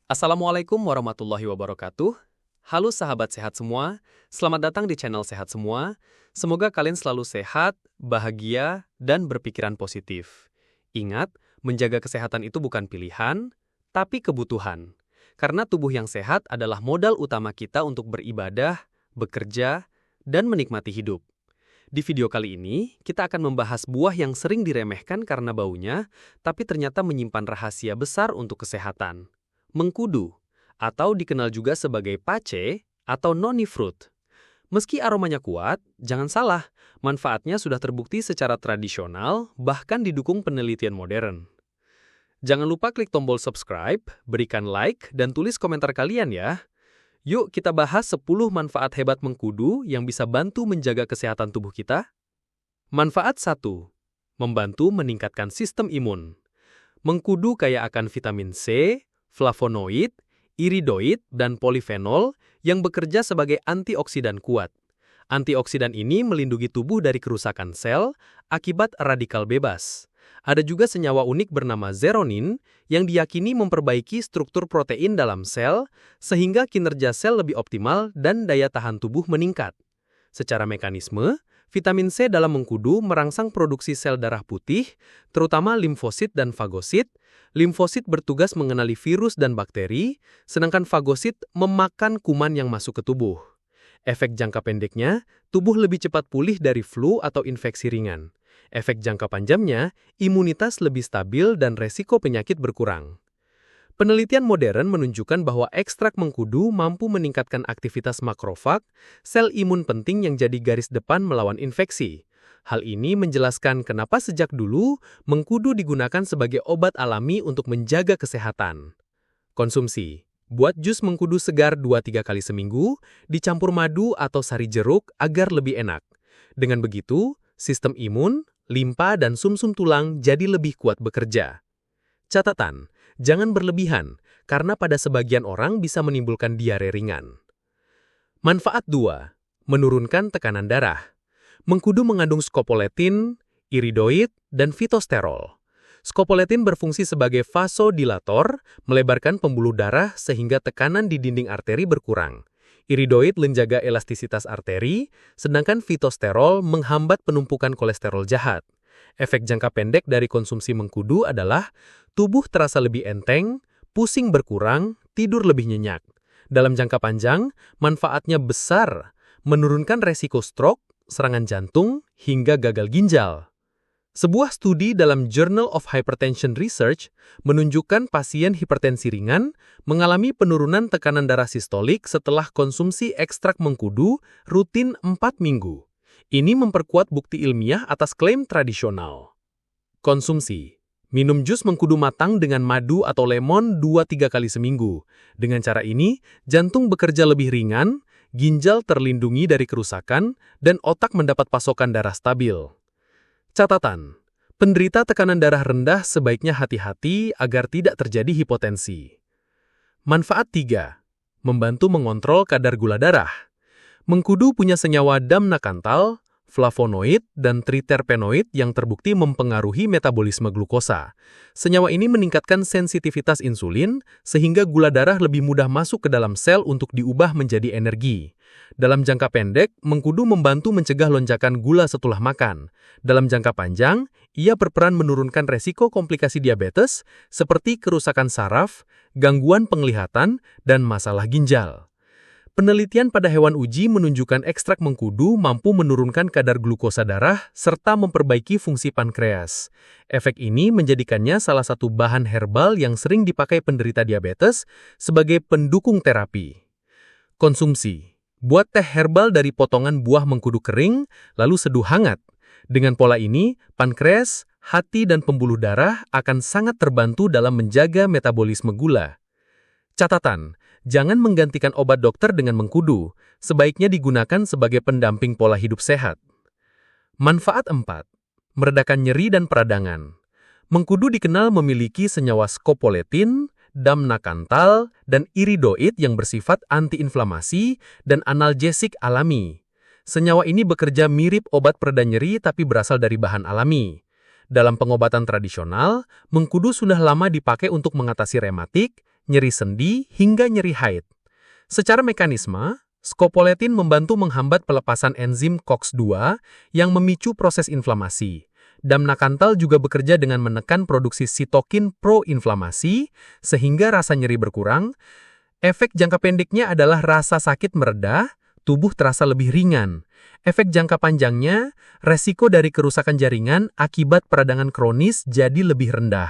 Assalamualaikum warahmatullahi wabarakatuh. Halo sahabat sehat semua, selamat datang di channel Sehat Semua. Semoga kalian selalu sehat, bahagia, dan berpikiran positif. Ingat, menjaga kesehatan itu bukan pilihan, tapi kebutuhan. Karena tubuh yang sehat adalah modal utama kita untuk beribadah, bekerja, dan menikmati hidup. Di video kali ini, kita akan membahas buah yang sering diremehkan karena baunya, tapi ternyata menyimpan rahasia besar untuk kesehatan. Mengkudu, atau dikenal juga sebagai pace atau noni fruit. Meski aromanya kuat, jangan salah, manfaatnya sudah terbukti secara tradisional, bahkan didukung penelitian modern. Jangan lupa klik tombol subscribe, berikan like, dan tulis komentar kalian ya. Yuk kita bahas 10 manfaat hebat mengkudu yang bisa bantu menjaga kesehatan tubuh kita. Manfaat 1. Membantu meningkatkan sistem imun. Mengkudu kaya akan vitamin C, flavonoid, iridoid, dan polifenol yang bekerja sebagai antioksidan kuat. Antioksidan ini melindungi tubuh dari kerusakan sel akibat radikal bebas. Ada juga senyawa unik bernama zeronin yang diyakini memperbaiki struktur protein dalam sel sehingga kinerja sel lebih optimal dan daya tahan tubuh meningkat. Secara mekanisme, vitamin C dalam mengkudu merangsang produksi sel darah putih, terutama limfosit dan fagosit. Limfosit bertugas mengenali virus dan bakteri, sedangkan fagosit memakan kuman yang masuk ke tubuh. Efek jangka pendeknya, tubuh lebih cepat pulih dari flu atau infeksi ringan. Efek jangka panjangnya, imunitas lebih stabil dan resiko penyakit berkurang. Penelitian modern menunjukkan bahwa ekstrak mengkudu mampu meningkatkan aktivitas makrofag, sel imun penting yang jadi garis depan melawan infeksi. Hal ini menjelaskan kenapa sejak dulu mengkudu digunakan sebagai obat alami untuk menjaga kesehatan. Konsumsi. Buat jus mengkudu segar 2-3 kali seminggu, dicampur madu atau sari jeruk agar lebih enak. Dengan begitu, sistem imun, limpa, dan sumsum tulang jadi lebih kuat bekerja. Catatan, jangan berlebihan, karena pada sebagian orang bisa menimbulkan diare ringan. Manfaat 2. Menurunkan tekanan darah. Mengkudu mengandung scopoletin, iridoid, dan fitosterol. Scopoletin berfungsi sebagai vasodilator, melebarkan pembuluh darah sehingga tekanan di dinding arteri berkurang. Iridoid menjaga elastisitas arteri, sedangkan fitosterol menghambat penumpukan kolesterol jahat. Efek jangka pendek dari konsumsi mengkudu adalah tubuh terasa lebih enteng, pusing berkurang, tidur lebih nyenyak. Dalam jangka panjang, manfaatnya besar, menurunkan resiko stroke, serangan jantung, hingga gagal ginjal. Sebuah studi dalam Journal of Hypertension Research menunjukkan pasien hipertensi ringan mengalami penurunan tekanan darah sistolik setelah konsumsi ekstrak mengkudu rutin 4 minggu. Ini memperkuat bukti ilmiah atas klaim tradisional. Konsumsi. Minum jus mengkudu matang dengan madu atau lemon 2-3 kali seminggu. Dengan cara ini, jantung bekerja lebih ringan, ginjal terlindungi dari kerusakan, dan otak mendapat pasokan darah stabil. Catatan, penderita tekanan darah rendah sebaiknya hati-hati agar tidak terjadi hipotensi. Manfaat 3. Membantu mengontrol kadar gula darah. Mengkudu punya senyawa damnakantal, flavonoid, dan triterpenoid yang terbukti mempengaruhi metabolisme glukosa. Senyawa ini meningkatkan sensitivitas insulin, sehingga gula darah lebih mudah masuk ke dalam sel untuk diubah menjadi energi. Dalam jangka pendek, mengkudu membantu mencegah lonjakan gula setelah makan. Dalam jangka panjang, ia berperan menurunkan resiko komplikasi diabetes seperti kerusakan saraf, gangguan penglihatan, dan masalah ginjal. Penelitian pada hewan uji menunjukkan ekstrak mengkudu mampu menurunkan kadar glukosa darah serta memperbaiki fungsi pankreas. Efek ini menjadikannya salah satu bahan herbal yang sering dipakai penderita diabetes sebagai pendukung terapi. Konsumsi. Buat teh herbal dari potongan buah mengkudu kering, lalu seduh hangat. Dengan pola ini, pankreas, hati, dan pembuluh darah akan sangat terbantu dalam menjaga metabolisme gula. Catatan, jangan menggantikan obat dokter dengan mengkudu, sebaiknya digunakan sebagai pendamping pola hidup sehat. Manfaat 4. Meredakan nyeri dan peradangan. Mengkudu dikenal memiliki senyawa scopoletin, damnakantal, dan iridoid yang bersifat antiinflamasi dan analgesik alami. Senyawa ini bekerja mirip obat pereda nyeri tapi berasal dari bahan alami. Dalam pengobatan tradisional, mengkudu sudah lama dipakai untuk mengatasi rematik, nyeri sendi, hingga nyeri haid. Secara mekanisme, scopoletin membantu menghambat pelepasan enzim COX-2 yang memicu proses inflamasi. Damnakantal juga bekerja dengan menekan produksi sitokin pro-inflamasi, sehingga rasa nyeri berkurang. Efek jangka pendeknya adalah rasa sakit mereda, tubuh terasa lebih ringan. Efek jangka panjangnya, resiko dari kerusakan jaringan akibat peradangan kronis jadi lebih rendah.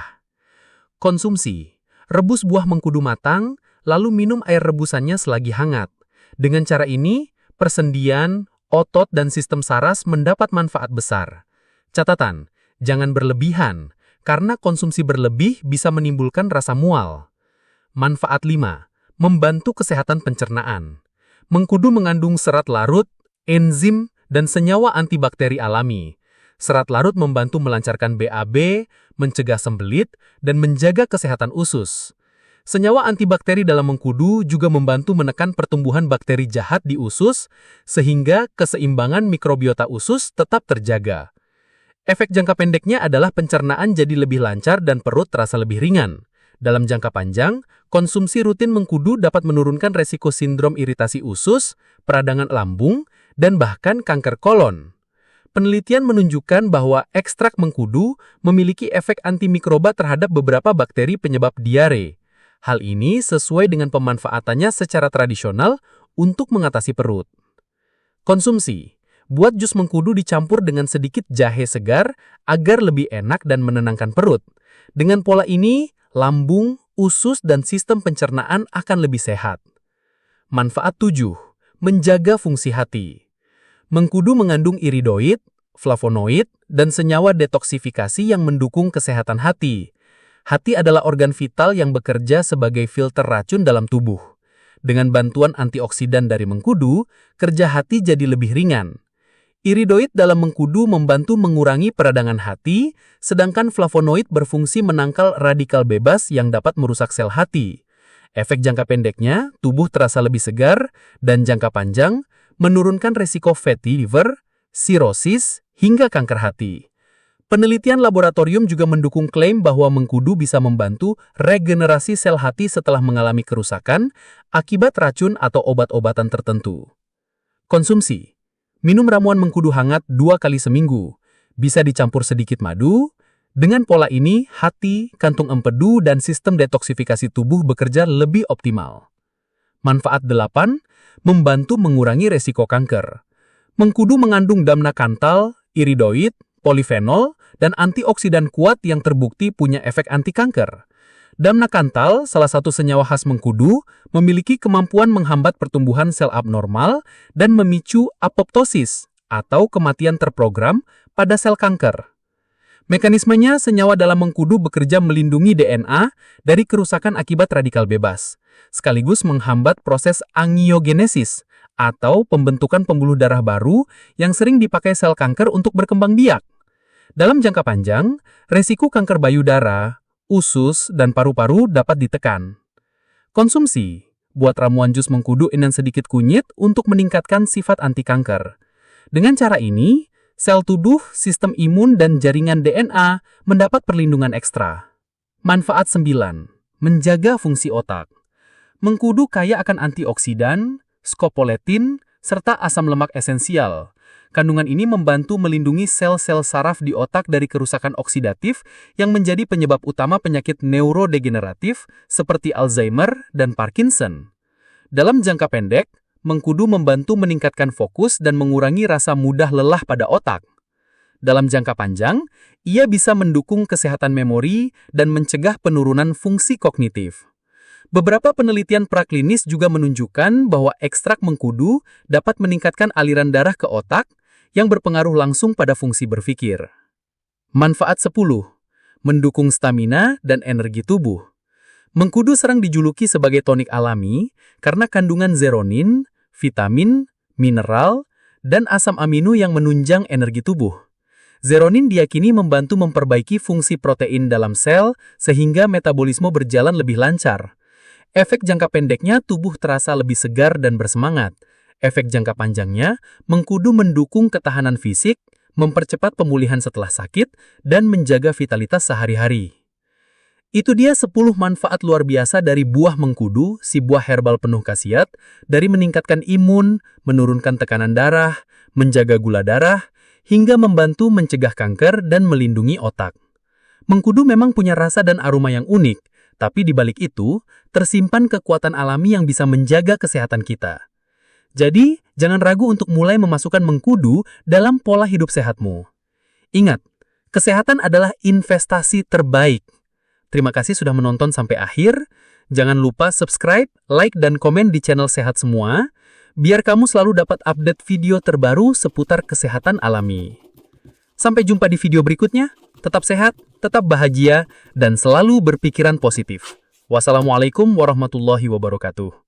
Konsumsi: rebus buah mengkudu matang, lalu minum air rebusannya selagi hangat. Dengan cara ini, persendian, otot, dan sistem saras mendapat manfaat besar. Catatan, jangan berlebihan, karena konsumsi berlebih bisa menimbulkan rasa mual. Manfaat 5. Membantu kesehatan pencernaan. Mengkudu mengandung serat larut, enzim, dan senyawa antibakteri alami. Serat larut membantu melancarkan BAB, mencegah sembelit, dan menjaga kesehatan usus. Senyawa antibakteri dalam mengkudu juga membantu menekan pertumbuhan bakteri jahat di usus, sehingga keseimbangan mikrobiota usus tetap terjaga. Efek jangka pendeknya adalah pencernaan jadi lebih lancar dan perut terasa lebih ringan. Dalam jangka panjang, konsumsi rutin mengkudu dapat menurunkan resiko sindrom iritasi usus, peradangan lambung, dan bahkan kanker kolon. Penelitian menunjukkan bahwa ekstrak mengkudu memiliki efek antimikroba terhadap beberapa bakteri penyebab diare. Hal ini sesuai dengan pemanfaatannya secara tradisional untuk mengatasi perut. Konsumsi: buat jus mengkudu dicampur dengan sedikit jahe segar agar lebih enak dan menenangkan perut. Dengan pola ini, lambung, usus, dan sistem pencernaan akan lebih sehat. Manfaat 7. Menjaga fungsi hati. Mengkudu mengandung iridoid, flavonoid, dan senyawa detoksifikasi yang mendukung kesehatan hati. Hati adalah organ vital yang bekerja sebagai filter racun dalam tubuh. Dengan bantuan antioksidan dari mengkudu, kerja hati jadi lebih ringan. Iridoid dalam mengkudu membantu mengurangi peradangan hati, sedangkan flavonoid berfungsi menangkal radikal bebas yang dapat merusak sel hati. Efek jangka pendeknya, tubuh terasa lebih segar, dan jangka panjang, menurunkan resiko fatty liver, sirosis, hingga kanker hati. Penelitian laboratorium juga mendukung klaim bahwa mengkudu bisa membantu regenerasi sel hati setelah mengalami kerusakan akibat racun atau obat-obatan tertentu. Konsumsi: minum ramuan mengkudu hangat 2 kali seminggu. Bisa dicampur sedikit madu. Dengan pola ini, hati, kantung empedu, dan sistem detoksifikasi tubuh bekerja lebih optimal. Manfaat 8. Membantu mengurangi resiko kanker. Mengkudu mengandung damnakantal, iridoid, polifenol, dan antioksidan kuat yang terbukti punya efek anti kanker. Damnakantal, salah satu senyawa khas mengkudu, memiliki kemampuan menghambat pertumbuhan sel abnormal dan memicu apoptosis atau kematian terprogram pada sel kanker. Mekanismenya, senyawa dalam mengkudu bekerja melindungi DNA dari kerusakan akibat radikal bebas, sekaligus menghambat proses angiogenesis atau pembentukan pembuluh darah baru yang sering dipakai sel kanker untuk berkembang biak. Dalam jangka panjang, resiko kanker payudara, usus, dan paru-paru dapat ditekan. Konsumsi: buat ramuan jus mengkudu dengan sedikit kunyit untuk meningkatkan sifat anti kanker. Dengan cara ini, sel tubuh, sistem imun, dan jaringan DNA mendapat perlindungan ekstra. Manfaat 9. Menjaga fungsi otak. Mengkudu kaya akan antioksidan, scopoletin, serta asam lemak esensial. Kandungan ini membantu melindungi sel-sel saraf di otak dari kerusakan oksidatif yang menjadi penyebab utama penyakit neurodegeneratif seperti Alzheimer dan Parkinson. Dalam jangka pendek, mengkudu membantu meningkatkan fokus dan mengurangi rasa mudah lelah pada otak. Dalam jangka panjang, ia bisa mendukung kesehatan memori dan mencegah penurunan fungsi kognitif. Beberapa penelitian praklinis juga menunjukkan bahwa ekstrak mengkudu dapat meningkatkan aliran darah ke otak yang berpengaruh langsung pada fungsi berpikir. Manfaat 10. Mendukung stamina dan energi tubuh. Mengkudu sering dijuluki sebagai tonik alami karena kandungan zeronin, vitamin, mineral, dan asam amino yang menunjang energi tubuh. Zeronin diyakini membantu memperbaiki fungsi protein dalam sel sehingga metabolisme berjalan lebih lancar. Efek jangka pendeknya, tubuh terasa lebih segar dan bersemangat. Efek jangka panjangnya, mengkudu mendukung ketahanan fisik, mempercepat pemulihan setelah sakit, dan menjaga vitalitas sehari-hari. Itu dia 10 manfaat luar biasa dari buah mengkudu, si buah herbal penuh khasiat, dari meningkatkan imun, menurunkan tekanan darah, menjaga gula darah, hingga membantu mencegah kanker dan melindungi otak. Mengkudu memang punya rasa dan aroma yang unik, tapi di balik itu, tersimpan kekuatan alami yang bisa menjaga kesehatan kita. Jadi, jangan ragu untuk mulai memasukkan mengkudu dalam pola hidup sehatmu. Ingat, kesehatan adalah investasi terbaik. Terima kasih sudah menonton sampai akhir. Jangan lupa subscribe, like, dan komen di channel Sehat Semua, biar kamu selalu dapat update video terbaru seputar kesehatan alami. Sampai jumpa di video berikutnya. Tetap sehat, tetap bahagia, dan selalu berpikiran positif. Wassalamualaikum warahmatullahi wabarakatuh.